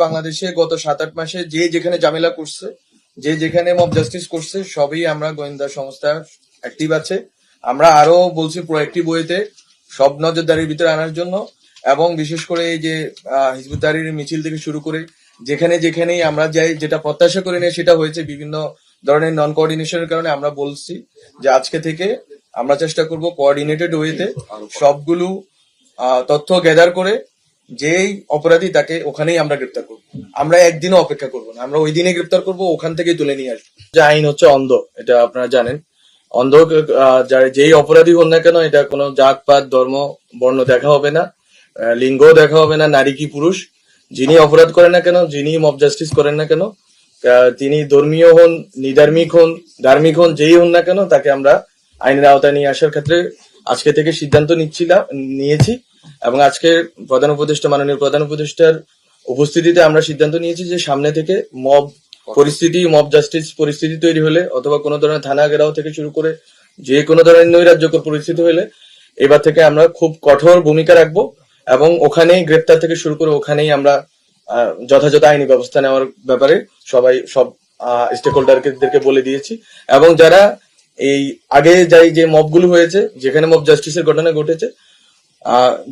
বাংলাদেশে গত 7-8 মাসে যে যেখানে ঝামেলা করছে, যে যেখানে মব জাস্টিস করছে, সবই আমরা গোয়েন্দা সংস্থা অ্যাক্টিভ আছে। আমরা আরো বলছি প্রোঅ্যাক্টিভ ওয়েতে সব নজরদারির ভিতরে আনার জন্য, এবং বিশেষ করে এই যে হিজবুত তাহরীরের মিছিল থেকে শুরু করে যেখানে যেখানেই আমরা যাই, যেটা প্রত্যাশা করি না সেটা হয়েছে বিভিন্ন ধরনের নন কোঅর্ডিনেশনের কারণে। আমরা বলছি যে আজকে থেকে আমরা চেষ্টা করব কোঅর্ডিনেটেড ওয়েতে সবগুলো তথ্য গ্যাদার করে যেই অপরাধী তাকে ওখানেই আমরা গ্রেপ্তার করবো। আমরা একদিনও অপেক্ষা করবো না, আমরা ওই দিনে গ্রেপ্তার করবো, ওখান থেকেই তুলে নিয়ে আসবো। যে আইন হচ্ছে অন্ধ, এটা আপনারা জানেন। অন্ধ যেই অপরাধী হন না কেন, এটা কোনো জাত পাত ধর্ম বর্ণ দেখা হবে না, লিঙ্গ দেখা হবে না, নারী কি পুরুষ, যিনি অপরাধ করেন না কেন, যিনি মব জাস্টিস করেন না কেন, তিনি ধর্মীয় হন, নিধার্মিক হন, ধার্মিক হন, যেই হন না কেন, তাকে আমরা আইনের আওতায় নিয়ে আসার ক্ষেত্রে আজকে থেকে সিদ্ধান্ত নিয়েছি। এবং আজকে মাননীয় প্রধান উপদেষ্টার উপস্থিতিতে আমরা সিদ্ধান্ত নিয়েছি যে সামনে থেকে মব জাস্টিস পরিস্থিতি তৈরি হলে, অথবা কোনো ধরনের থানা ঘেরাও থেকে শুরু করে যে কোনো ধরনের নৈরাজ্যকর পরিস্থিতি হলে, এবার থেকে আমরা খুব কঠোর ভূমিকা রাখবো, এবং ওখানেই গ্রেপ্তার থেকে শুরু করে ওখানেই আমরা যথাযথ আইনি ব্যবস্থা নেওয়ার ব্যাপারে সব স্টেক হোল্ডারদেরকে বলে দিয়েছি। এবং যারা এই আগে যে মবগুলো হয়েছে, যেখানে মব জাস্টিসের ঘটনা ঘটেছে,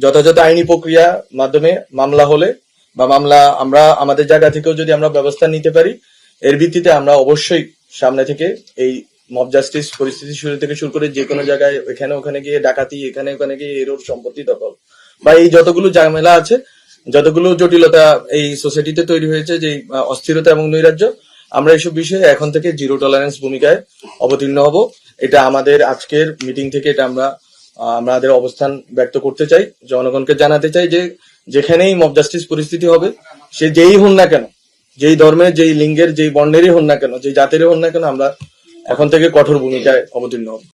যথাযথ আইনি প্রক্রিয়া মাধ্যমে মামলা হলে বা মামলা আমরা আমাদের জায়গা থেকেও যদি আমরা ব্যবস্থা নিতে পারি, এর ভিত্তিতে আমরা অবশ্যই সামনে থেকে এই মব জাস্টিস পরিস্থিতি শুরু করে যে কোনো জায়গায় এখানে ওখানে গিয়ে ডাকাতি, এখানে ওখানে গিয়ে এর সম্পত্তি দখল বা এই যতগুলো ঝামেলা আছে, যতগুলো জটিলতা এই সোসাইটিতে তৈরি হয়েছে, যে অস্থিরতা এবং নৈরাজ্য, আমরা এইসব বিষয়ে এখন থেকে জিরো টলারেন্স ভূমিকায় অবতীর্ণ হব। এটা আমাদের আজকের মিটিং থেকে এটা আমাদের অবস্থান ব্যক্ত করতে চাই, জনগণকে জানাতে চাই যে যেখানেই মব জাস্টিস পরিস্থিতি হবে, সে যেই হন না কেন, যেই ধর্মের, যেই লিঙ্গের, যেই বর্ণেরই হন না কেন, যেই জাতেরই হন না কেন, আমরা এখন থেকে কঠোর ভূমিকায় অবতীর্ণ হব।